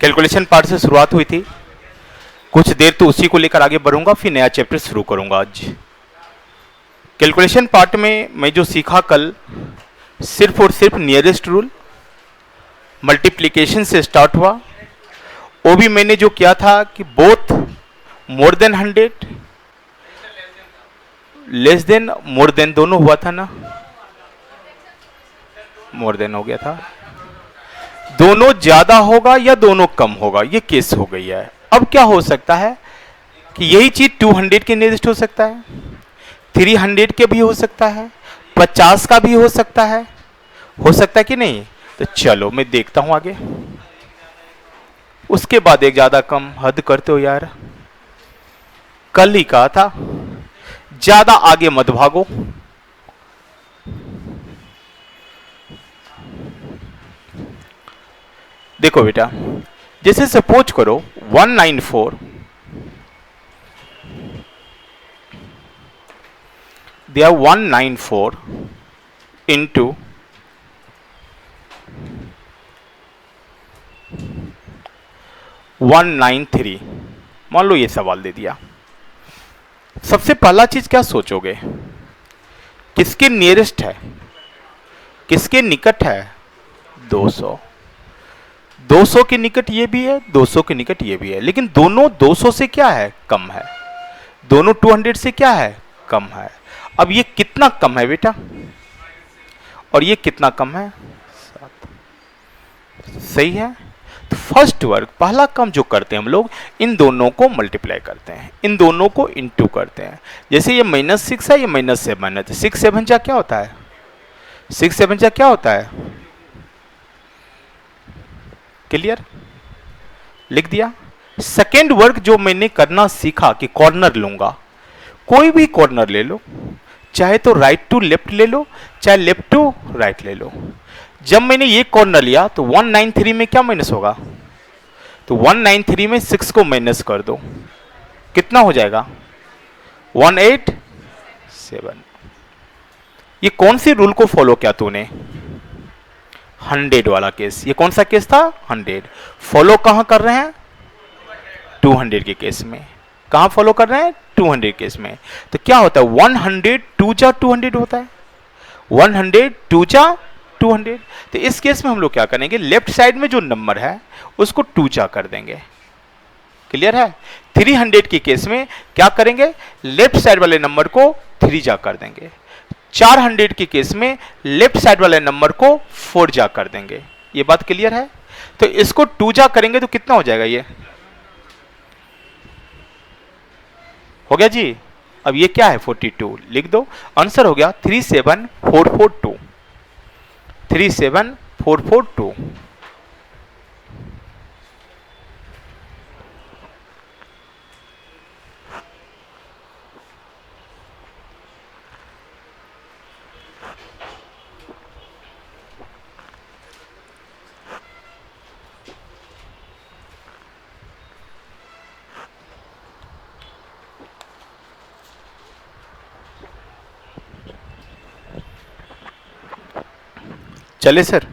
Calculation part से शुरुआत हुई थी, कुछ देर तो उसी को लेकर आगे बढ़ूंगा, फिर नया चैप्टर शुरू करूंगा आज। कैलकुलेशन पार्ट में मैं जो सीखा कल, सिर्फ और सिर्फ नियरेस्ट रूल मल्टीप्लिकेशन से स्टार्ट हुआ। वो भी मैंने जो किया था कि both more than 100 less than more than दोनों हुआ था ना, मोर देन हो गया था, दोनों ज्यादा होगा या दोनों कम होगा, ये केस हो गई है। अब क्या हो सकता है कि यही चीज 200 के नियरेस्ट हो सकता है, 300 के भी हो सकता है, 50 का भी हो सकता है कि नहीं? तो चलो मैं देखता हूं आगे। उसके बाद एक ज्यादा कम, हद करते हो यार, कल ही कहा था ज्यादा आगे मत भागो। देखो बेटा, जैसे सपोज करो 194 दिया, 194 इंटू 193, मान लो ये सवाल दे दिया। सबसे पहला चीज क्या सोचोगे, किसके नियरेस्ट है, किसके निकट है? 200। 200 के निकट ये भी है, 200 के निकट ये भी है, लेकिन दोनों 200 से क्या है? कम है। दोनों 200 से क्या है? कम है। अब ये कितना कम है बेटा, और ये कितना कम है? 7। सही है। तो फर्स्ट वर्ग पहला कम जो करते हैं हम लोग, इन दोनों को मल्टीप्लाई करते हैं, इन दोनों को इंटू करते हैं। जैसे ये -6 है, ये -7 है, तो 6 7 जा क्या होता है? 6 7 जा क्या होता है? क्लियर? लिख दिया। सेकेंड वर्ग जो मैंने करना सीखा कि कॉर्नर लूंगा, कोई भी कॉर्नर ले लो, चाहे तो राइट टू लेफ्ट ले लो, चाहे लेफ्ट टू राइट ले लो। जब मैंने ये कॉर्नर लिया तो 193 में क्या माइनस होगा? तो 193 में 6 को माइनस कर दो, कितना हो जाएगा? 187। ये कौन सी रूल को फॉलो किया तूने? 100 वाला केस। ये कौन सा केस था? 100। फॉलो कहां कर रहे हैं? 200 के केस में। कहां फॉलो कर रहे हैं? 200 केस में। तो क्या होता है? 100 2 जा 200 होता है, 100 2 जा 200। तो इस केस में हम लोग क्या करेंगे, लेफ्ट साइड में जो नंबर है उसको 2 जा कर देंगे। क्लियर है? 300 के केस में क्या करेंगे, लेफ्ट साइड वाले नंबर को 3 जा कर देंगे। 400 के केस में लेफ्ट साइड वाले नंबर को 4 जा कर देंगे। ये बात क्लियर है? तो इसको 2 जा करेंगे तो कितना हो जाएगा? ये हो गया जी। अब ये क्या है? 42 लिख दो। आंसर हो गया 37442, 37442। चले सर?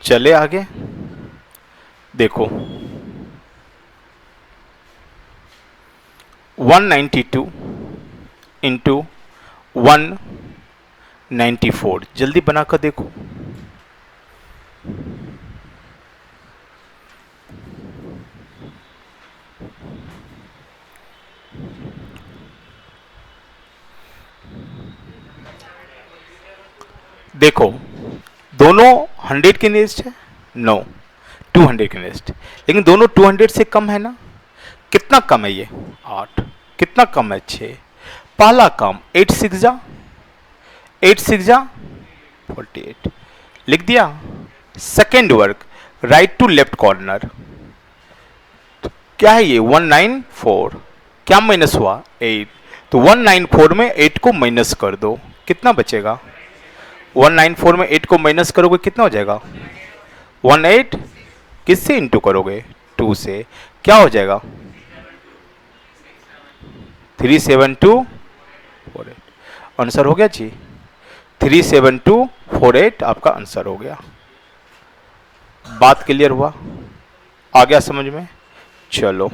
चले आगे। देखो 192 इंटू 194, जल्दी बनाकर देखो। देखो दोनों 100 के नियरेस्ट है? नो, 200 के नियरेस्ट, लेकिन दोनों 200 से कम है ना? कितना कम है ये? 8। कितना कम है? 6। पहला काम 8 6 जा 48, लिख दिया। सेकेंड वर्ग राइट टू लेफ्ट कॉर्नर, तो क्या है ये? 194, क्या माइनस हुआ? 8। तो 194 में 8 को माइनस कर दो, कितना बचेगा? 194 में 8 को माइनस करोगे कितना हो जाएगा? 18। किससे इंटू करोगे? 2 से। क्या हो जाएगा? 37248। आंसर हो गया जी, 37248। 48 आपका आंसर हो गया। बात क्लियर हुआ? आ गया समझ में? चलो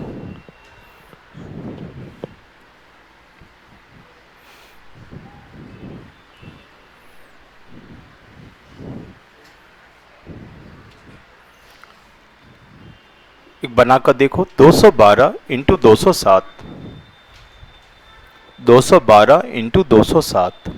एक बनाकर देखो। 212 इंटू 207, 212 इंटू 207,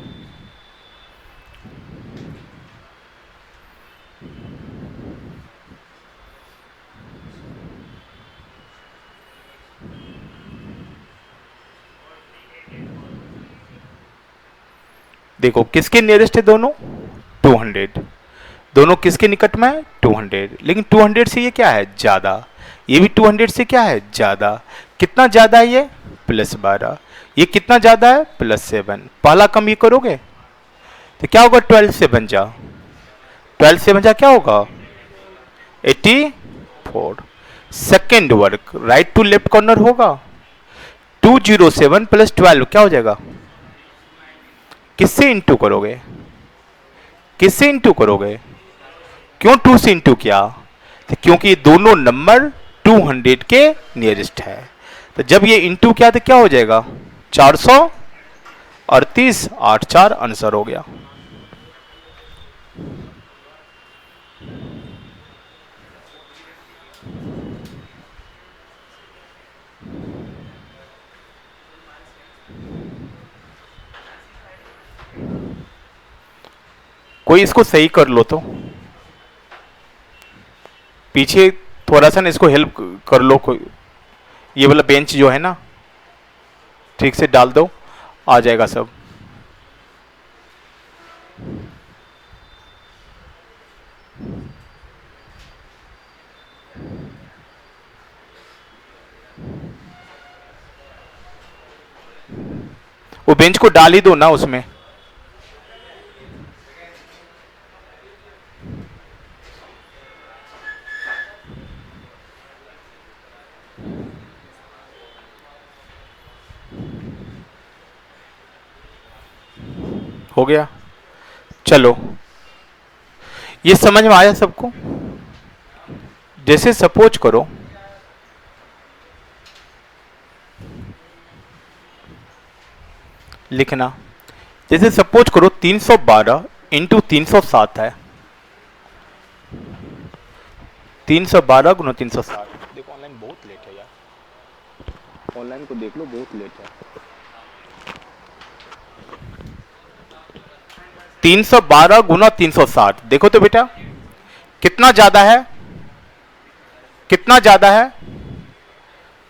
देखो किसके नियरेस्ट है दोनों? 200। दोनों किसके निकट में है? 200। लेकिन 200 से ये क्या है? ज्यादा। ये भी 200 से क्या है? ज्यादा। कितना ज्यादा है ये? +12। ये कितना ज्यादा है? +7। पहला कम ये करोगे तो क्या होगा? 12 से बन जा, 12 से बन जा क्या होगा? 84। Second work right to left corner होगा। 207 + 12 क्या हो जाएगा? किससे इंटू करोगे? किससे इंटू करोगे? क्यों 2 से इंटू किया? तो क्योंकि ये दोनों नंबर 200 के नियरेस्ट है। तो जब ये इंटू किया तो क्या हो जाएगा? 438। 84 आंसर हो गया। कोई इसको सही कर लो तो, पीछे थोड़ा सा ना इसको हेल्प कर लो कोई। ये वाला बेंच जो है ना ठीक से डाल दो, आ जाएगा सब। वो बेंच को डाल ही दो ना उसमें। हो गया। चलो ये समझ में आया सबको? जैसे सपोज करो लिखना, जैसे सपोज करो 312 इंटू 307 है। 312 गुना 360। देखो ऑनलाइन बहुत लेट है यार, ऑनलाइन को देख लो, बहुत लेट है। 312 गुना 360 देखो तो बेटा कितना ज्यादा है? कितना ज्यादा है?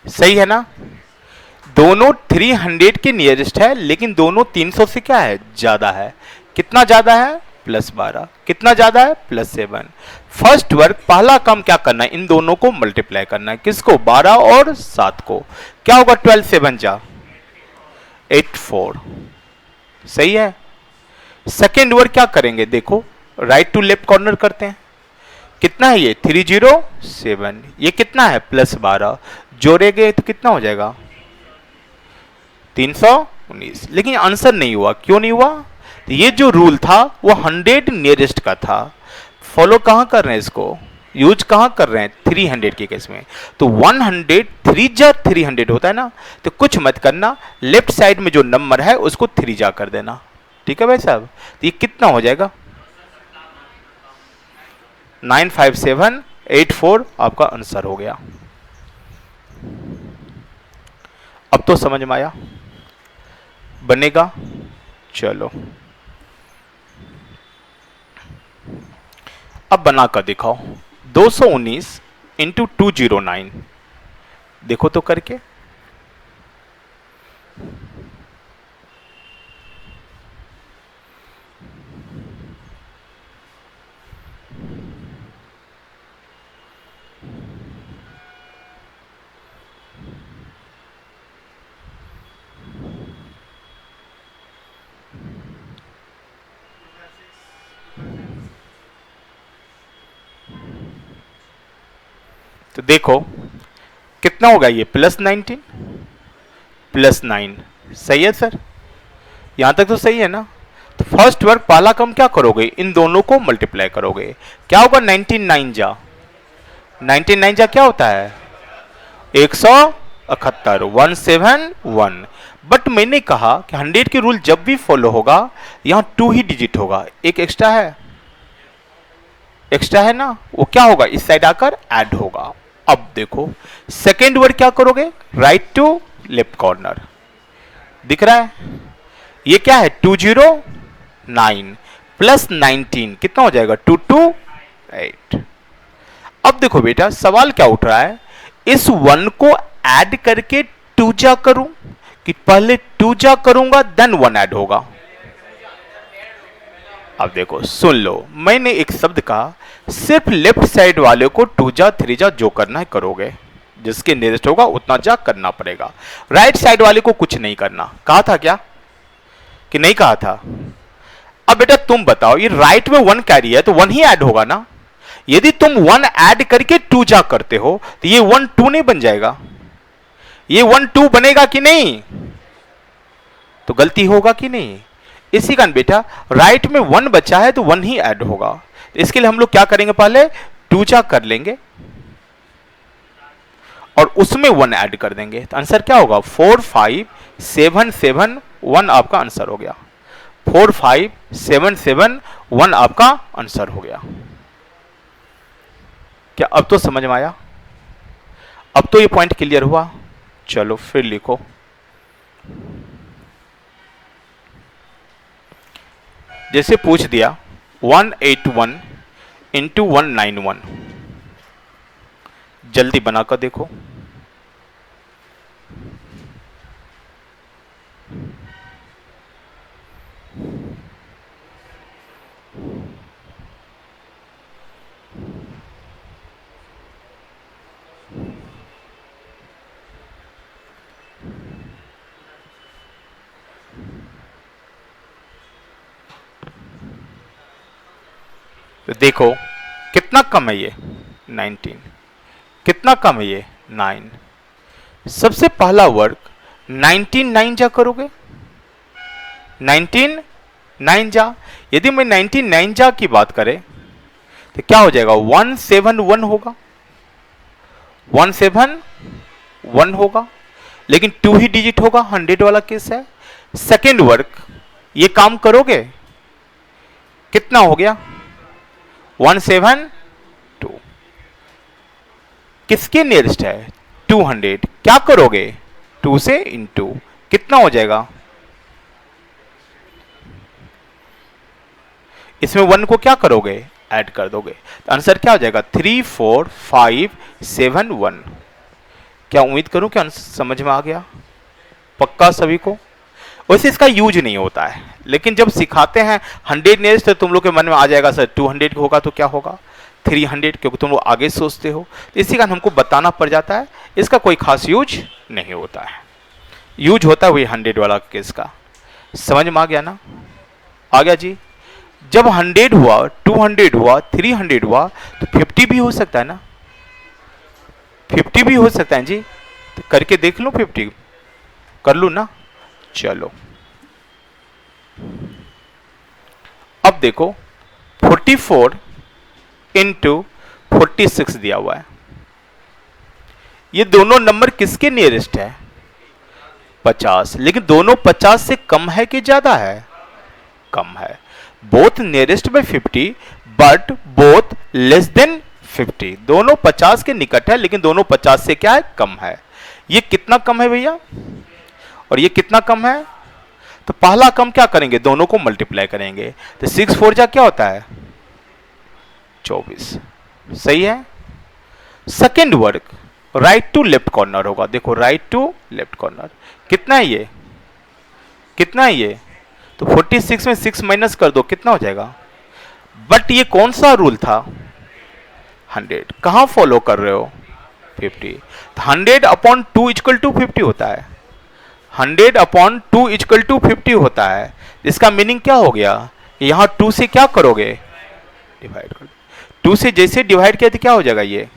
सही है ना? दोनों 300 के नियरेस्ट है लेकिन दोनों 300 से क्या है? ज्यादा है। कितना ज्यादा है? +12। कितना ज्यादा है? +7। फर्स्ट वर्क पहला काम क्या करना है? इन दोनों को मल्टीप्लाई करना है। किसको? 12 और 7 को। क्या होगा? 12 से बन जा 84। सही है। सेकेंड वर्क क्या करेंगे? देखो राइट टू लेफ्ट कॉर्नर करते हैं। कितना है ये? 307। ये कितना है? +12। जोड़ेंगे तो कितना हो जाएगा? 319। लेकिन आंसर नहीं हुआ। क्यों नहीं हुआ? तो ये जो रूल था वो 100 नियरेस्ट का था। फॉलो कहां कर रहे हैं इसको? यूज कहां कर रहे हैं? 300 के केस में। तो 100 3 जा 300 होता है ना, तो कुछ मत करना, लेफ्ट साइड में जो नंबर है उसको 3 जा कर देना। ठीक है भाई साहब? तो ये कितना हो जाएगा? 95784 आपका आंसर हो गया। अब तो समझ में आया? बनेगा? चलो अब बनाकर दिखाओ। 219 इंटू 209 देखो तो करके। तो देखो कितना होगा ये? +19 +9। सही है सर? यहां तक तो सही है ना? तो फर्स्ट वर्ग पहला कम क्या करोगे, इन दोनों को मल्टीप्लाई करोगे, क्या होगा 99 जा 99 जा क्या होता है 171 171। बट मैंने कहा कि 100 की रूल जब भी फॉलो होगा यहां 2 ही डिजिट होगा, एक एक्स्ट्रा है ना, वो क्या होगा इस साइड आकर ऐड होगा। अब देखो सेकेंड वर्ड क्या करोगे, राइट टू लेफ्ट कॉर्नर दिख रहा है, ये क्या है 209 प्लस 19 कितना हो जाएगा 228। अब देखो बेटा सवाल क्या उठ रहा है, इस 1 को ऐड करके 2 जा करूं कि पहले 2 जा करूंगा देन 1 ऐड होगा। अब देखो सुन लो, मैंने एक शब्द कहा सिर्फ लेफ्ट साइड वाले को 2 जा 3 जा जो करना है करोगे, जिसके नियरेस्ट होगा उतना जा करना पड़ेगा, राइट साइड वाले को कुछ नहीं करना। कहा था क्या कि नहीं कहा था। अब बेटा तुम बताओ ये राइट में 1 कैरी है तो 1 ही ऐड होगा ना, यदि तुम 1 ऐड करके 2 जा करते हो तो ये 1 2 नहीं बन जाएगा, ये 1 2 बनेगा कि नहीं, तो गलती होगा कि नहीं। इसी कारण बेटा राइट में 1 बचा है तो 1 ही ऐड होगा, तो इसके लिए हम लोग क्या करेंगे पहले 2 जा कर लेंगे और उसमें 1 ऐड कर देंगे, तो आंसर क्या होगा 45771 आपका आंसर हो गया, 45771 आपका आंसर हो गया। क्या अब तो समझ में आया, अब तो ये पॉइंट क्लियर हुआ। चलो फिर लिखो, जैसे पूछ दिया 181 इंटू 191, जल्दी बनाकर देखो। तो देखो कितना कम है ये 19, कितना कम है ये 9। सबसे पहला वर्ग 99 जा करोगे, 99 जा, यदि मैं 99 जा की बात करें तो क्या हो जाएगा 171 होगा, 171 होगा, लेकिन 2 ही डिजिट होगा, 100 वाला केस है। सेकेंड वर्ग ये काम करोगे कितना हो गया 172, किसके नियरेस्ट है 200, क्या करोगे 2 से इंटू कितना हो जाएगा, इसमें 1 को क्या करोगे ऐड कर दोगे, तो आंसर क्या हो जाएगा 34571। क्या उम्मीद करूं कि आंसर समझ में आ गया पक्का सभी को। वैसे इसका यूज नहीं होता है, लेकिन जब सिखाते हैं 100 नियरेस्ट तो तुम लोग के मन में आ जाएगा सर 200 होगा तो क्या होगा 300, क्योंकि तुम लोग आगे सोचते हो, तो इसी कारण हमको बताना पड़ जाता है, इसका कोई खास यूज नहीं होता है, यूज होता है वही 100 वाला केस का। समझ में आ गया ना, आ गया जी। जब 100 हुआ 200 हुआ 300 हुआ तो 50 भी हो सकता है ना, 50 भी हो सकता है जी, तो करके देख लो 50 कर लूं ना। चलो अब देखो 44 इंटू 46 दिया हुआ है, ये दोनों नंबर किसके नियरेस्ट है 50, लेकिन दोनों 50 से कम है कि ज्यादा है, कम है, both nearest by 50 but both less than 50, दोनों 50 के निकट है लेकिन दोनों 50 से क्या है कम है। ये कितना कम है भैया और ये कितना कम है, तो पहला कम क्या करेंगे दोनों को मल्टीप्लाई करेंगे, तो 6 4 जा क्या होता है 24, सही है। सेकेंड वर्ग राइट टू लेफ्ट कॉर्नर होगा, देखो राइट टू लेफ्ट कॉर्नर कितना है ये, कितना है ये, तो 46 में 6 माइनस कर दो कितना हो जाएगा, बट ये कौन सा रूल था 100, कहां फॉलो कर रहे हो 50, 100 अपॉन 2 इक्वल टू 50 होता है, 100 अपॉन 2 इक्वल टू 50 होता है, इसका मीनिंग क्या हो गया, यहां 2 से क्या करोगे डिवाइड कर, 2 से जैसे डिवाइड किया तो क्या हो जाएगा ये,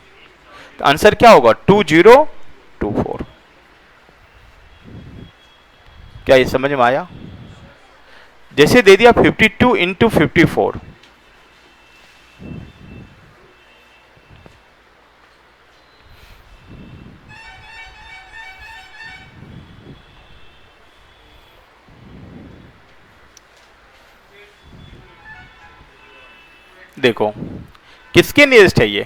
तो आंसर क्या होगा 2024। क्या ये समझ में आया, जैसे दे दिया 52 इंटू 54, देखो किसके नियरेस्ट है ये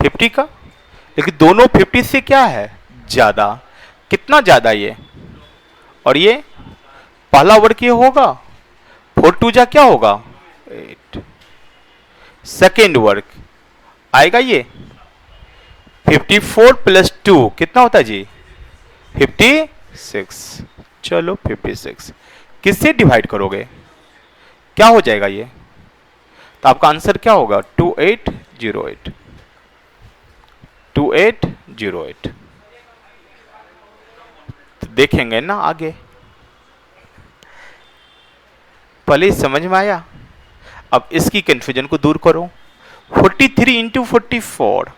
50 का, लेकिन दोनों 50 से क्या है ज्यादा, कितना ज्यादा ये, और ये पहला वर्ग ये होगा 4 टू जा क्या होगा 8, सेकेंड वर्ग आएगा ये 54 प्लस 2 कितना होता है जी 56, चलो 56 किससे डिवाइड करोगे क्या हो जाएगा ये, तो आपका आंसर क्या होगा 2808, 2808। तो देखेंगे ना आगे, पहले समझ में आया, अब इसकी कंफ्यूजन को दूर करो। 43 इंटू 44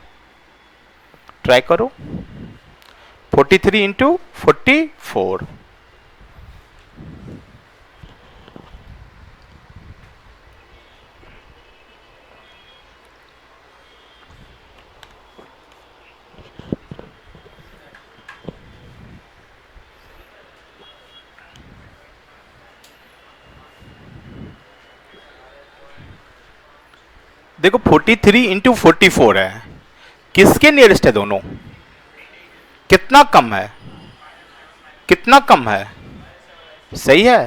ट्राई करो, 43 इंटू 44, देखो 43 इंटू 44 है, किसके नियरेस्ट है दोनों, कितना कम है, कितना कम है, सही है,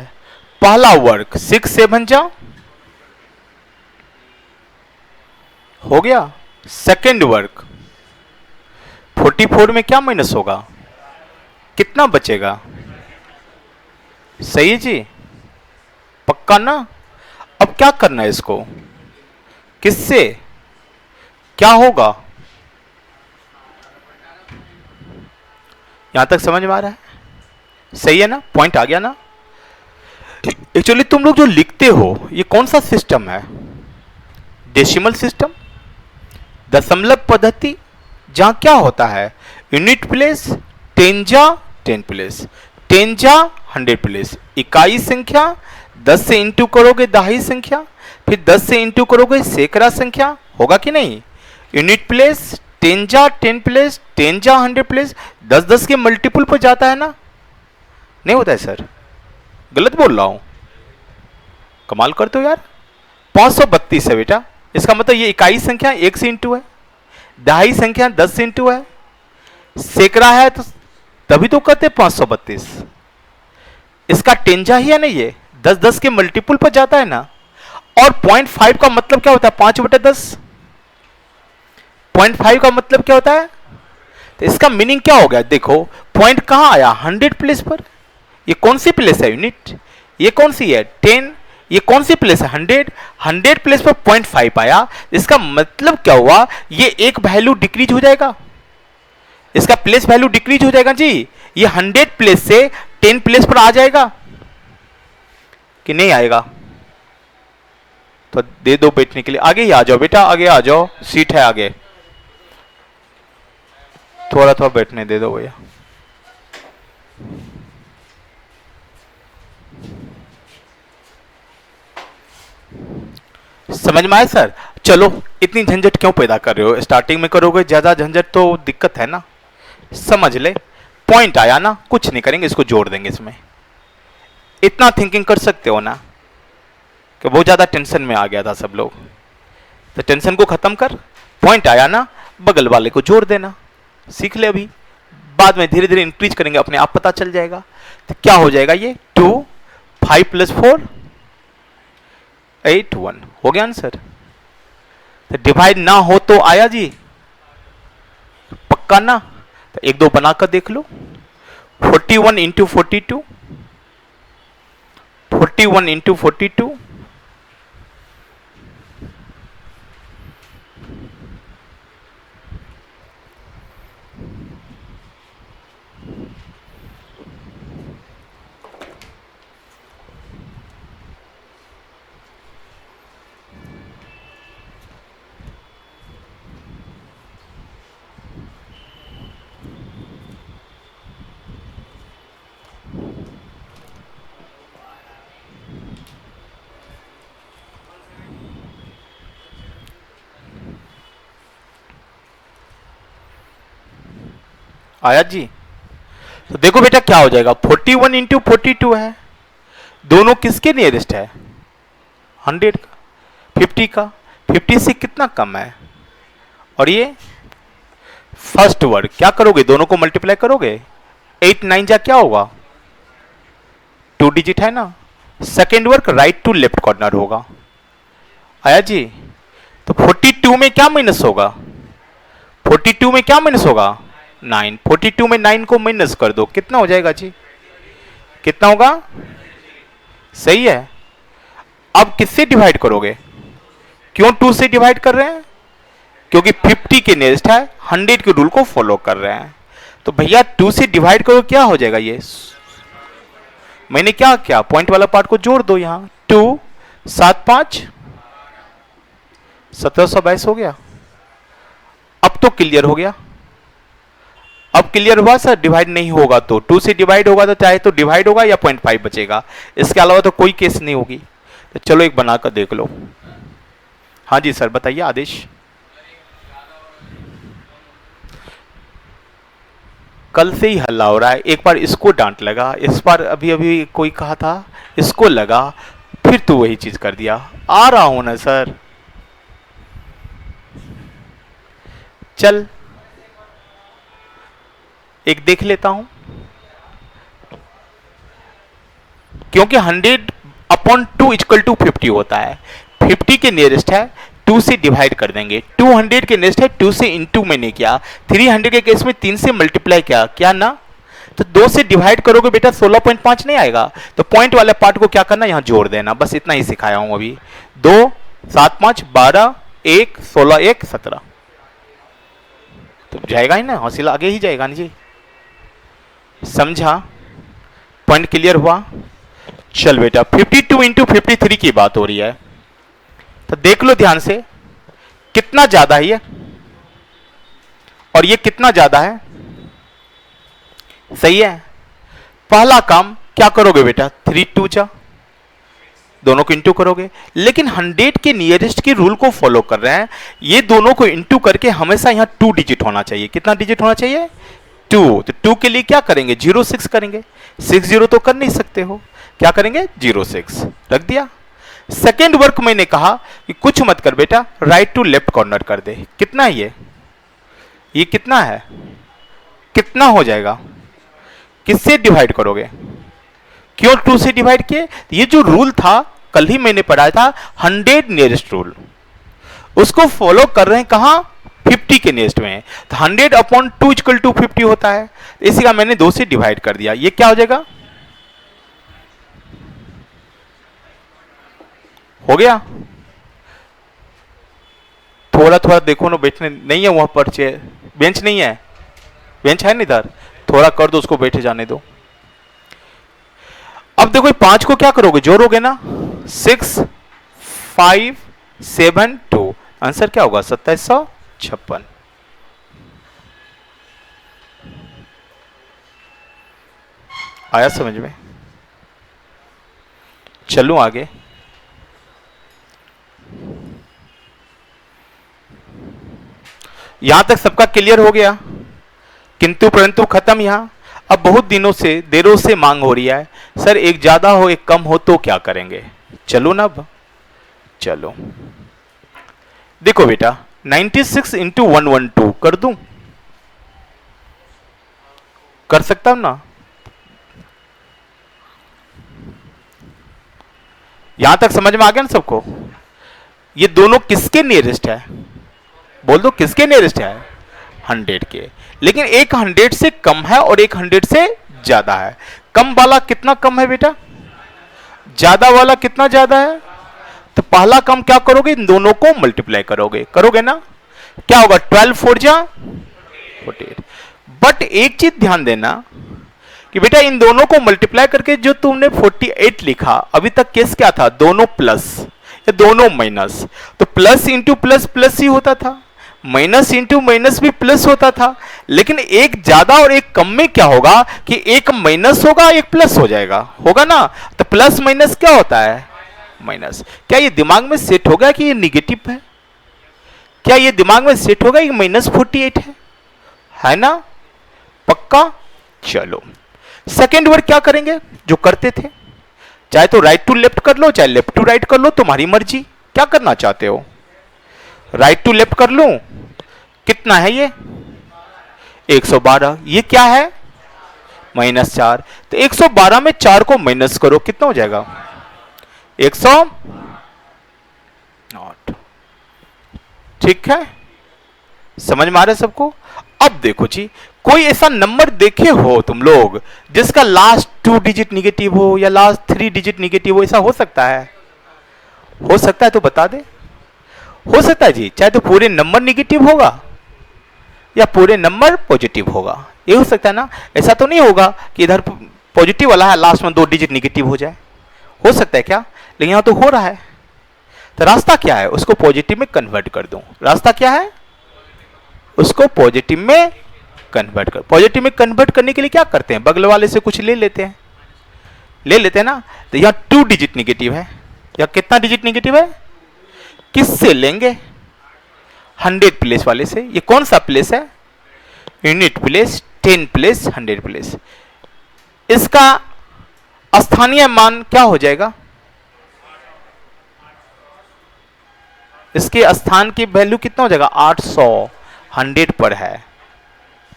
पहला वर्ग 6 7 जा हो गया, सेकेंड वर्ग 44 में क्या माइनस होगा, कितना बचेगा, सही है जी, पक्का ना। अब क्या करना है इसको, किससे क्या होगा, यहां तक समझ में आ रहा है, सही है ना, पॉइंट आ गया ना। एक्चुअली तुम लोग जो लिखते हो ये कौन सा सिस्टम है, डेसिमल सिस्टम, दशमलव पद्धति, जहां क्या होता है यूनिट प्लेस 10 जा 10 प्लेस, 10 जा 100 प्लेस, इकाई संख्या 10 से इंटू करोगे दहाई संख्या, फिर 10 से इंटू करोगे सैकड़ा संख्या, होगा कि नहीं, यूनिट प्लेस 10 जा 10 प्लेस, 10 जा 100 प्लेस, 10 10 के मल्टीपल पर जाता है ना, नहीं होता है सर, गलत बोल रहा हूं, कमाल करते हो यार, 532 है बेटा, इसका मतलब ये इकाई संख्या 1 से इंटू है, दहाई संख्या 10 से इंटू है, सैकड़ा है तो तभी तो कहते 532, इसका टेंजा ही है ना, ये 10 10 के मल्टीपल पर जाता है ना, और 0.5 का मतलब क्या होता है 5/10, 0.5 का मतलब क्या होता है, तो इसका मीनिंग क्या हो गया, देखो पॉइंट कहां आया 100 प्लेस पर, ये कौन सी प्लेस है यूनिट, ये कौन सी है 10, ये कौन सी प्लेस है 100, 100 प्लेस पर 0.5 आया, इसका मतलब क्या हुआ, ये एक वैल्यू डिक्रीज हो जाएगा, इसका प्लेस वैल्यू डिक्रीज हो जाएगा जी, ये 100 प्लेस से 10 प्लेस पर आ जाएगा कि नहीं आएगा, तो दे दो बैठने के लिए, आगे ही आ जाओ बेटा, आगे आ जाओ, सीट है आगे, थोड़ा थोड़ा बैठने दे दो भैया। समझ में आया सर, चलो इतनी झंझट क्यों पैदा कर रहे हो, स्टार्टिंग में करोगे ज्यादा झंझट तो दिक्कत है ना, समझ ले, पॉइंट आया ना, कुछ नहीं करेंगे, इसको जोड़ देंगे, इसमें इतना थिंकिंग कर सकते हो ना, कि बहुत ज्यादा टेंशन में आ गया था सब लोग, तो टेंशन को खत्म कर, पॉइंट आया ना, बगल वाले को जोड़ देना, सीख ले अभी, बाद में धीरे धीरे इंक्रीज करेंगे, अपने आप पता चल जाएगा, तो क्या हो जाएगा ये 2 5 प्लस 4 8 1 हो गया आंसर, तो डिवाइड ना हो तो आया जी, पक्का ना, तो एक दो बनाकर देख लो, 41 इंटू 42, 41 इंटू 42, आया जी? तो देखो बेटा क्या हो जाएगा, 41 इंटू 42 है, दोनों किसके नियरेस्ट है? 100 का, 50 का, 50 से कितना कम है? और ये फर्स्ट वर्ड क्या करोगे, दोनों को मल्टीप्लाई करोगे, 8 9 जा क्या होगा, 2 डिजिट है ना। Second work right to left corner होगा। आया जी? तो 42 में क्या माइनस होगा, 42 में क्या माइनस होगा, 9। 42 में 9 को माइनस कर दो, कितना हो जाएगा जी, कितना होगा? सही है। अब किससे डिवाइड करोगे, क्यों 2 से डिवाइड कर रहे हैं, क्योंकि 50 के नियरेस्ट है, 100 के रूल को फॉलो कर रहे हैं। तो भैया 2 से डिवाइड करो, क्या हो जाएगा ये, मैंने क्या किया, पॉइंट वाला पार्ट को जोड़ दो यहां, 2 7 5 1722 हो गया। अब तो क्लियर हो गया, अब क्लियर हुआ सर, डिवाइड नहीं होगा तो 2 से डिवाइड होगा तो चाहे तो डिवाइड होगा या 0.5 बचेगा, इसके अलावा तो कोई केस नहीं होगी। तो चलो एक बनाकर देख लो। हाँ जी सर बताइए आदेश। कल से ही हल्ला हो रहा है, एक बार इसको डांट लगा, इस बार अभी अभी कोई कहा था इसको लगा, फिर तू वही चीज कर दिया। आ रहा हूं ना सर, चल एक देख लेता हूं, क्योंकि 100/2 इक्वल टू 50 होता है, 50 के नियरेस्ट है, 2 से डिवाइड कर देंगे, 200 के नियरेस्ट है, 2 से इंटू मैंने किया, 300 के केस में 3 से मल्टीप्लाई किया, क्या ना, तो 2 से डिवाइड करोगे बेटा 16.5 नहीं आएगा, तो पॉइंट वाले पार्ट को क्या करना, यहां जोड़ देना, बस इतना ही सिखाया हूं अभी। 2 7 5 12 1 16 1 17, तो जाएगा ही ना, हौसला आगे ही जाएगा ना जी, समझा, पॉइंट क्लियर हुआ। चल बेटा 52 इंटू 53 की बात हो रही है, तो देख लो ध्यान से, कितना ज्यादा है ये और ये कितना ज्यादा है, सही है। पहला काम क्या करोगे बेटा, 3 2 जा, दोनों को इंटू करोगे, लेकिन 100 के नियरेस्ट के रूल को फॉलो कर रहे हैं, ये दोनों को इंटू करके हमेशा यहां 2 डिजिट होना चाहिए, कितना डिजिट होना चाहिए, 2। तो 2 के लिए क्या करेंगे, 06 करेंगे, 60 तो कर नहीं सकते हो, क्या करेंगे 06 रख दिया। सेकेंड वर्क मैंने कहा कि कुछ मत कर बेटा, राइट टू लेफ्ट कॉर्नर कर दे, कितना है ये कितना है, कितना हो जाएगा, किससे डिवाइड करोगे, क्यों 2 से डिवाइड किए, ये जो रूल था कल ही मैंने पढ़ाया था 100 नियरेस्ट रूल, उसको फॉलो कर रहे हैं कहां, 50 के नियरेस्ट में, तो 100/2 इक्वल टू 50 होता है, इसी का मैंने 2 से डिवाइड कर दिया, ये क्या हो जाएगा, हो गया। थोड़ा थोड़ा देखो ना, बैठने नहीं है वहां पर चेयर, बेंच नहीं है, बेंच है नहीं इधर, थोड़ा कर दो उसको, बैठे जाने दो। अब देखो 5 को क्या करोगे, जोड़ोगे ना, 6 5 7 2, आंसर क्या होगा 2756। आया समझ में, चलूं आगे। यहां तक सबका क्लियर हो गया, किंतु परंतु खत्म यहां। अब बहुत दिनों से देरों से मांग हो रही है, सर एक ज्यादा हो एक कम हो तो क्या करेंगे, चलो ना अब चलो, देखो बेटा 96 इंटू 112 कर दूं, कर सकता हूं ना, यहां तक समझ में आ गया ना सबको, ये दोनों किसके नियरेस्ट है, बोल दो किसके नियरेस्ट है, 100 के, लेकिन एक 100 से कम है और एक 100 से ज्यादा है, कम वाला कितना कम है बेटा, ज्यादा वाला कितना ज्यादा है, तो पहला कम क्या करोगे, इन दोनों को मल्टीप्लाई करोगे, करोगे ना, क्या होगा 12 4 जा 48। बट एक चीज ध्यान देना कि बेटा इन दोनों को मल्टीप्लाई करके जो तुमने 48 लिखा, अभी तक केस क्या था, दोनों प्लस या दोनों माइनस, तो प्लस इंटू प्लस प्लस ही होता था, माइनस इंटू माइनस भी प्लस होता था, लेकिन एक ज्यादा और एक कम में क्या होगा कि एक माइनस होगा एक प्लस हो जाएगा, होगा ना, तो प्लस माइनस क्या होता है, माइनस। क्या ये दिमाग में सेट होगा कि ये निगेटिव है, क्या ये दिमाग में सेट होगा कि -48 है ना, पक्का? चलो सेकेंड वर्ड क्या करेंगे जो करते थे, चाहे तो राइट टू लेफ्ट कर लो, चाहे लेफ्ट टू राइट कर लो, तुम्हारी मर्जी, क्या करना चाहते हो? राइट टू लेफ्ट कर लूं? कितना है ये? 112। ये क्या है? -4। तो 112 में 4 को माइनस करो, कितना हो जाएगा? 108। ठीक है, समझ में आ रहा है सबको? अब देखो जी, कोई ऐसा नंबर देखे हो तुम लोग जिसका लास्ट 2 डिजिट निगेटिव हो या लास्ट 3 डिजिट निगेटिव हो? ऐसा हो सकता है? हो सकता है तो बता दे। हो सकता है जी, चाहे तो पूरे नंबर निगेटिव होगा या पूरे नंबर पॉजिटिव होगा, ये हो सकता है ना। ऐसा तो नहीं होगा कि इधर पॉजिटिव वाला है लास्ट में 2 डिजिट निगेटिव हो जाए, हो सकता है क्या? लेकिन यहां तो हो रहा है। तो रास्ता क्या है? उसको पॉजिटिव में कन्वर्ट कर दूं। रास्ता क्या है? उसको पॉजिटिव में कन्वर्ट कर। पॉजिटिव में कन्वर्ट करने के लिए क्या करते हैं? बगल वाले से कुछ ले लेते हैं, ले लेते हैं ना। तो यहां 2 डिजिट निगेटिव है, या कितना डिजिट निगेटिव है? किससे लेंगे? 100 प्लेस वाले से। ये कौन सा प्लेस है? Unit place, 10 place, 100 place. इसका स्थानीय मान क्या हो जाएगा? इसके स्थान की वैल्यू कितना हो जाएगा? 800। 100 पर है,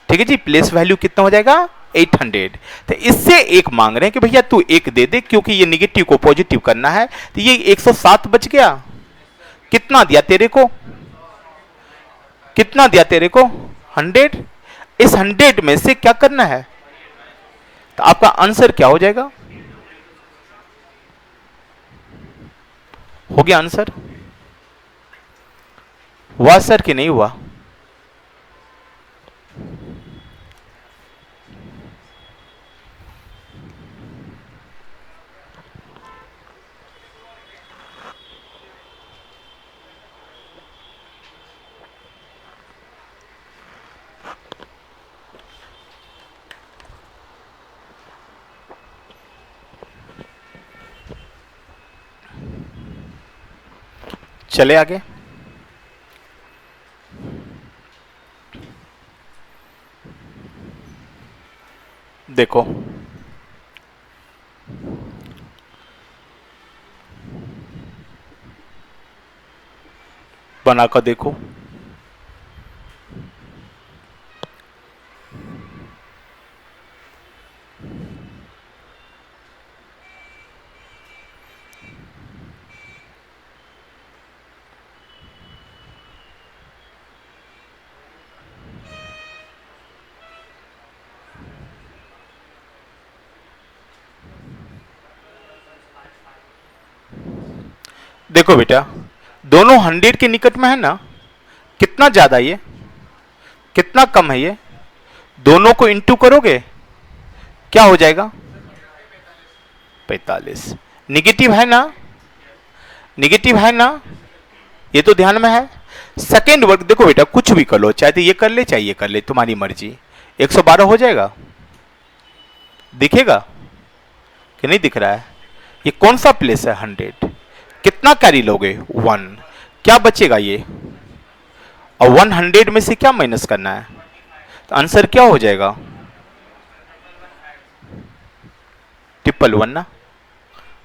ठीक है जी। प्लेस वैल्यू कितना हो जाएगा? 800। तो इससे एक मांग रहे हैं कि भैया तू एक दे दे, क्योंकि ये निगेटिव को पॉजिटिव करना है। तो ये 107 बच गया। कितना दिया तेरे को? कितना दिया तेरे को? 100। इस 100 में से क्या करना है? तो आपका आंसर क्या हो जाएगा? हो गया आंसर? हुआ सर कि नहीं हुआ? चले आगे। देखो बनाकर देखो। देखो बेटा, दोनों 100 के निकट में है ना। कितना ज्यादा ये, कितना कम है ये? दोनों को इंटू करोगे क्या हो जाएगा? 45। निगेटिव है ना? निगेटिव है ना? ये तो ध्यान में है। सेकेंड वर्ग देखो बेटा, कुछ भी कर लो, चाहे तो ये कर ले चाहे ये कर ले, तुम्हारी मर्जी। 112 हो जाएगा? दिखेगा कि नहीं दिख रहा है? ये कौन सा प्लेस है? 100। कितना कैरी लोगे? 1। क्या बचेगा ये? और 100 में से क्या माइनस करना है? तो आंसर क्या हो जाएगा? 111 ना,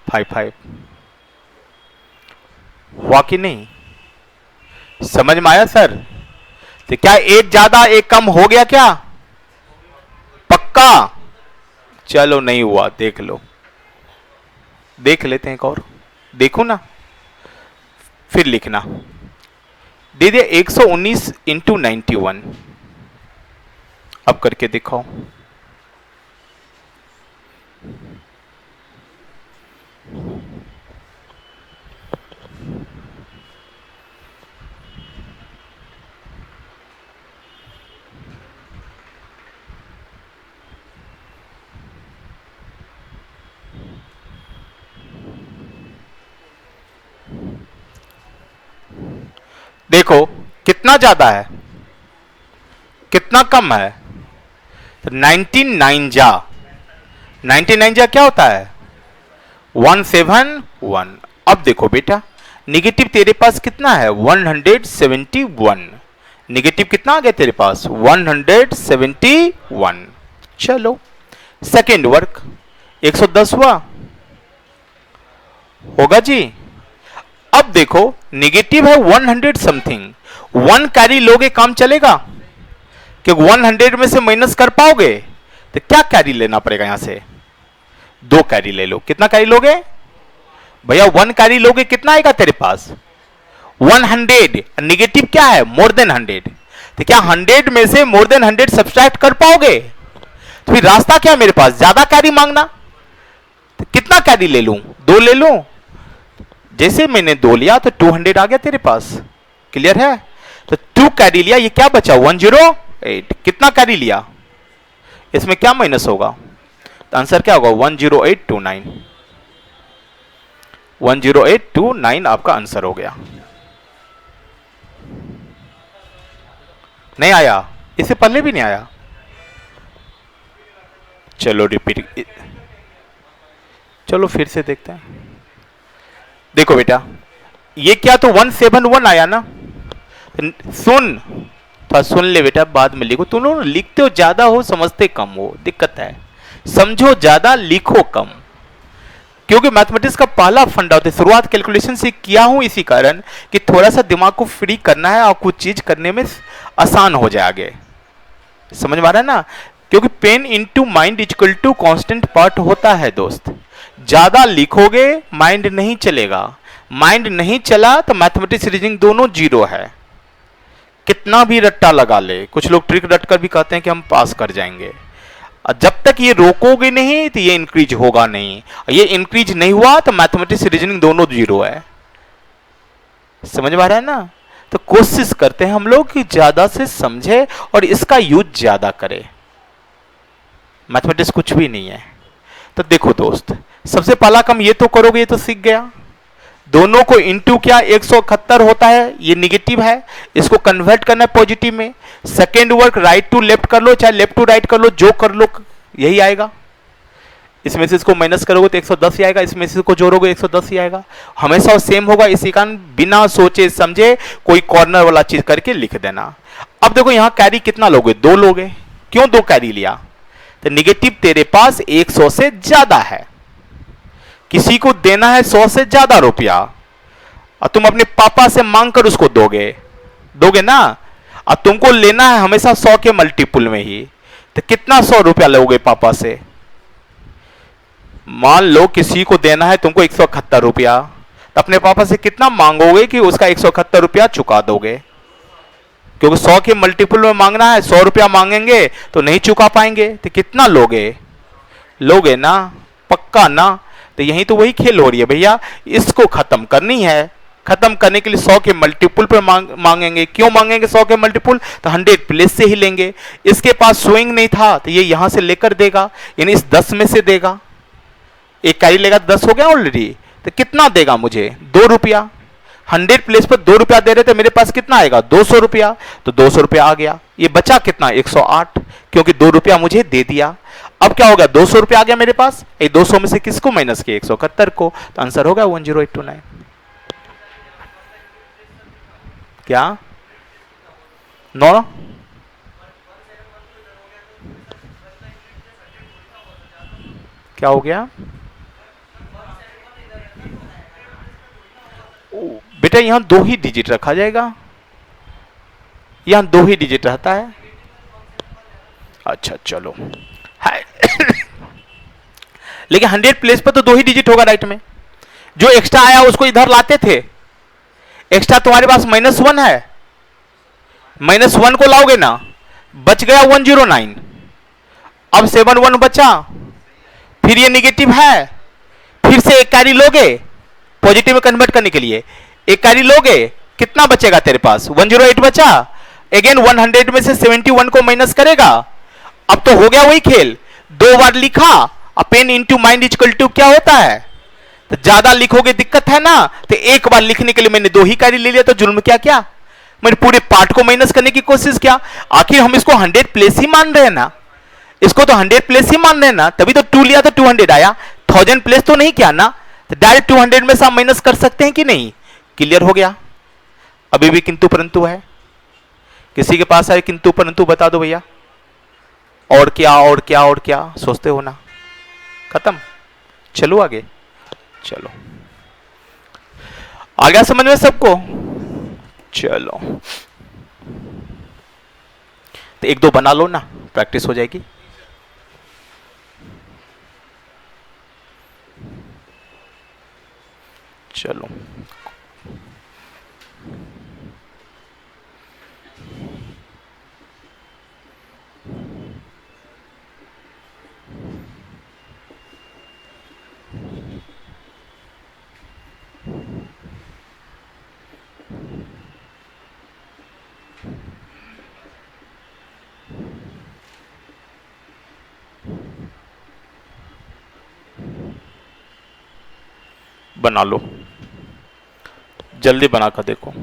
55। हुआ कि नहीं? समझ में आया सर? तो क्या एक ज्यादा एक कम हो गया क्या? पक्का? चलो नहीं हुआ, देख लो, देख लेते हैं एक और। देखो ना, फिर लिखना। दे दिया 119 इंटू 91। अब करके दिखाओ। देखो कितना ज्यादा है, कितना कम है? तो 99 जा, 99 जा क्या होता है? 171। अब देखो बेटा, निगेटिव तेरे पास कितना है? 171। निगेटिव कितना आ गया तेरे पास? 171। चलो सेकेंड वर्क 110 हुआ होगा जी। अब देखो निगेटिव है 100 समथिंग, 1 कैरी लोगे काम चलेगा? क्योंकि 100 में से माइनस कर पाओगे तो क्या कैरी लेना पड़ेगा? यहां से 2 कैरी ले लो। कितना कैरी लोगे भैया? 1 कैरी लोगे, कितना आएगा तेरे पास? 100। निगेटिव क्या है? More than 100। तो क्या 100 में से मोर देन 100 सब्सट्रैक्ट कर पाओगे? तो फिर रास्ता क्या है मेरे पास? ज्यादा कैरी मांगना। तो कितना कैरी ले लूं? 2 ले लूं। जैसे मैंने 2 लिया तो 200 आ गया तेरे पास। क्लियर है? तो 2 कैरी लिया, ये क्या बचा? 108। कितना कैरी लिया? इसमें क्या माइनस होगा? तो आंसर क्या होगा? 10829। 10829 आपका आंसर हो गया। नहीं आया? इससे पहले भी नहीं आया? चलो रिपीट, चलो फिर से देखते हैं। देखो बेटा, ये क्या तो 171 आया ना? सुन, थोड़ा सुन ले बेटा, बाद में लिखो। तुम लोग लिखते हो ज्यादा हो, समझते कम हो, दिक्कत है। समझो ज्यादा, लिखो कम। क्योंकि मैथमेटिक्स का पहला फंडा होता है, शुरुआत कैलकुलेशन से किया हूं इसी कारण कि थोड़ा सा दिमाग को फ्री करना है और कुछ चीज करने में आसान हो जाए आगे। समझ में आ रहा है ना? क्योंकि pen into mind equal to constant part होता है दोस्त। ज्यादा लिखोगे माइंड नहीं चलेगा, माइंड नहीं चला तो मैथमेटिक्स रीजनिंग दोनों जीरो है। कितना भी रट्टा लगा ले, कुछ लोग ट्रिक रट कर भी कहते हैं कि हम पास कर जाएंगे। जब तक ये रोकोगे नहीं तो ये इंक्रीज होगा नहीं, ये इंक्रीज नहीं हुआ तो मैथमेटिक्स रीजनिंग दोनों जीरो है। समझ में आ रहा है ना? तो कोशिश करते हैं हम लोग कि ज्यादा से समझे और इसका यूज ज्यादा करें। मैथमेटिक्स कुछ भी नहीं है। तो देखो दोस्त, सबसे पहला काम ये तो करोगे, ये तो सीख गया। दोनों को इनटू क्या 171 होता है, ये निगेटिव है, इसको कन्वर्ट करना है पॉजिटिव में। Second work right to left कर लो, चाहे लेफ्ट टू राइट कर लो, जो कर लो यही आएगा। इसमें से इसको माइनस करोगे तो 110 ही आएगा, इसमें से इसको जोड़ोगे 110 ही आएगा। हमेशा सेम होगा, इसी कारण बिना सोचे समझे कोई कॉर्नर वाला चीज करके लिख देना। अब देखो यहां कैरी कितना लोगे? 2 लोगे। क्यों 2 कैरी लिया? तो निगेटिव तेरे पास 100 से ज्यादा है, किसी को देना है 100 से ज्यादा रुपया और तुम अपने पापा से मांग कर उसको दोगे ना? और तुमको लेना है हमेशा 100 के मल्टीपुल में ही। तो कितना 100 रुपया लोगे पापा से? मान लो किसी को देना है तुमको 171 रुपया, तो अपने पापा से कितना मांगोगे कि उसका 171 रुपया चुका दोगे? क्योंकि 100 के मल्टीपुल में मांगना है, 100 रुपया मांगेंगे तो नहीं चुका पाएंगे। तो कितना लोगे ना? पक्का ना? तो यही तो वही खेल हो रही है भैया, इसको खत्म करनी है। खत्म करने के लिए 100 के मल्टीपुल पर मांगेंगे। क्यों मांगेंगे 100 के मल्टीपुल? तो 100 प्लेस से ही लेंगे। इसके पास स्विंग नहीं था तो ये यहां से लेकर देगा, यानी इस 10 में से देगा। एक कैरी लेगा, 10 हो गया ऑलरेडी। तो कितना देगा मुझे? 2 रुपया। 100 प्लेस पर 2 रुपया दे रहे थे, मेरे पास कितना आएगा? 200 रुपया। तो 200 रुपया आ गया। ये बचा कितना? 108, क्योंकि 2 रुपया मुझे दे दिया। अब क्या होगा? 200 रुपया आ गया मेरे पास। 200 में से किसको माइनस किया? 171 को। तो आंसर होगा 10829। क्या 9? क्या हो गया बेटा? यहां 2 ही डिजिट रखा जाएगा, यहां 2 ही डिजिट रहता है। अच्छा चलो है लेकिन 100 प्लेस पर तो 2 ही डिजिट होगा राइट में। जो एक्स्ट्रा आया उसको इधर लाते थे। एक्स्ट्रा तुम्हारे पास -1 है, -1 को लाओगे ना, बच गया 109। अब 71 बचा, फिर ये निगेटिव है, फिर से एक कैरी लोगे पॉजिटिव में कन्वर्ट करने के लिए। एक कैरी लोगे, कितना बचेगा तेरे पास? 108 बचा। अगेन 100 में से 71 को माइनस करेगा। अब तो हो गया वही खेल, 2 बार लिखा। Pen into mind equal to क्या होता है? तो ज्यादा लिखोगे दिक्कत है ना? तो एक बार लिखने के लिए मैंने 2 ही कैरी ले लिया, तो जुल्म क्या मैंने पूरे पार्ट को माइनस करने की कोशिश किया। आखिर हम इसको 100 प्लेस ही मान रहे हैं ना, इसको तो 100 प्लेस ही मान रहे हैं ना, तभी तो 2 लिया तो 200 आया। 1000 प्लेस तो नहीं किया ना, तो डायरेक्ट 200 में से हम माइनस कर सकते हैं कि नहीं? क्लियर हो गया? अभी भी किंतु परंतु है? किसी के पास है किंतु परंतु? बता दो भैया। और क्या और क्या और क्या सोचते हो ना, खत्म। चलो आगे, चलो आ गया समझ में सबको? चलो तो एक दो बना लो ना, प्रैक्टिस हो जाएगी। चलो बना लो, जल्दी बना कर देखो।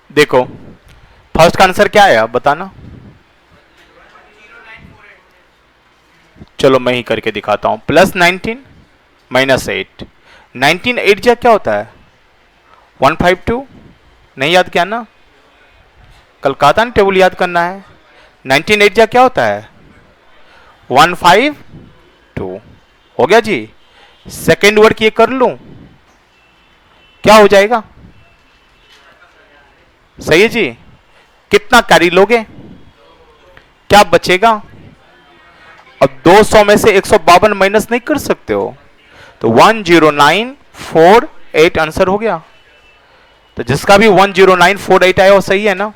देखो फर्स्ट का आंसर क्या आया बताना। चलो मैं ही करके दिखाता हूं। +19 -8, 19 8 जा क्या होता है? 152। नहीं याद किया ना, कल कहा था ना टेबल याद करना है। 19 8 जा क्या होता है? 152। हो गया जी। सेकेंड वर्ड ये कर लूं, क्या हो जाएगा? सही है जी। कितना कैरी लोगे? क्या बचेगा? अब 200 में से 152 माइनस नहीं कर सकते हो, तो 10948 आंसर हो गया। तो जिसका भी 10948 आया वो सही है ना?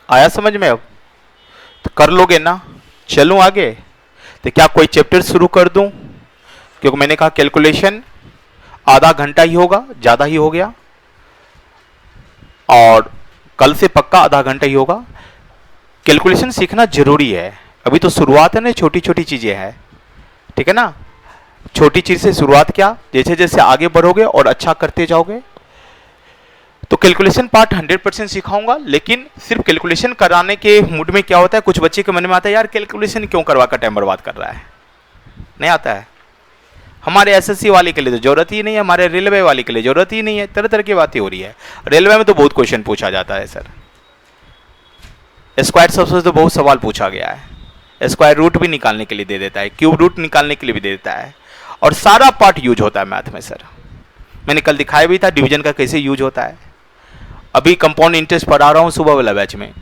आया समझ में? अब तो कर लोगे ना? चलूं आगे? तो क्या कोई चैप्टर शुरू कर दूं? क्योंकि मैंने कहा कैलकुलेशन आधा घंटा ही होगा, ज्यादा ही हो गया, और कल से पक्का आधा घंटा ही होगा। कैलकुलेशन सीखना जरूरी है, अभी तो शुरुआत है ना, छोटी छोटी चीजें हैं, ठीक है ना? छोटी चीज से शुरुआत, क्या जैसे जैसे आगे बढ़ोगे और अच्छा करते जाओगे। तो कैलकुलेशन पार्ट 100% सिखाऊंगा, लेकिन सिर्फ कैलकुलेशन कराने के मूड में क्या होता है, कुछ बच्चे के मन में आता है यार कैलकुलेशन क्यों करवा कर टाइम बर्बाद कर रहा है, नहीं आता है। हमारे एसएससी वाले के लिए तो जरूरत ही नहीं है, हमारे रेलवे वाले के लिए जरूरत ही नहीं है। तरह तरह की बातें हो रही है, रेलवे में तो बहुत क्वेश्चन पूछा जाता है सर, स्क्वायर सबसे तो बहुत सवाल पूछा गया है, स्क्वायर रूट भी निकालने के लिए दे देता है, क्यूब रूट निकालने के लिए भी दे देता है, और सारा पार्ट यूज होता है मैथ में सर। मैंने कल दिखाया भी था डिवीजन का कैसे यूज होता है। अभी कंपाउंड इंटरेस्ट पढ़ा रहा हूँ सुबह वाला बैच में,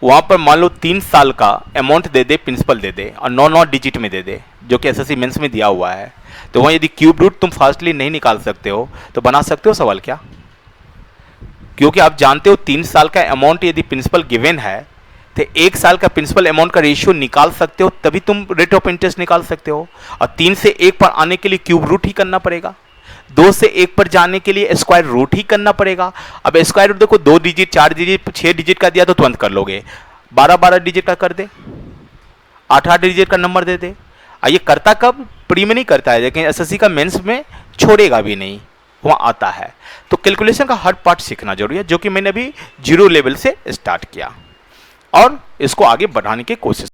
वहाँ पर मान लो 3 साल का अमाउंट दे दे, प्रिंसिपल दे दे और 9 डिजिट में दे दे, जो कि एसएससी मेंस में दिया हुआ है। तो वहाँ यदि क्यूब रूट तुम फास्टली नहीं निकाल सकते हो तो बना सकते हो सवाल क्या? क्योंकि आप जानते हो 3 साल का अमाउंट यदि प्रिंसिपल गिवन है तो 1 साल का प्रिंसिपल अमाउंट का रेशियो निकाल सकते हो, तभी तुम रेट ऑफ इंटरेस्ट निकाल सकते हो। और 3 से 1 पर आने के लिए क्यूब रूट ही करना पड़ेगा, 2 से 1 पर जाने के लिए स्क्वायर रूट ही करना पड़ेगा। अब स्क्वायर रूट देखो 2 डिजिट, 4 डिजिट, 6 डिजिट का दिया तो तुरंत कर लोगे, 12 डिजिट का कर दे, 8 डिजिट का नंबर दे दे। ये करता कब? प्री में नहीं करता है, लेकिन एसएससी का मेंस में छोड़ेगा भी नहीं, वहाँ आता है। तो कैलकुलेशन का हर पार्ट सीखना जरूरी है, जो कि मैंने अभी 0 लेवल से स्टार्ट किया और इसको आगे बढ़ाने की कोशिश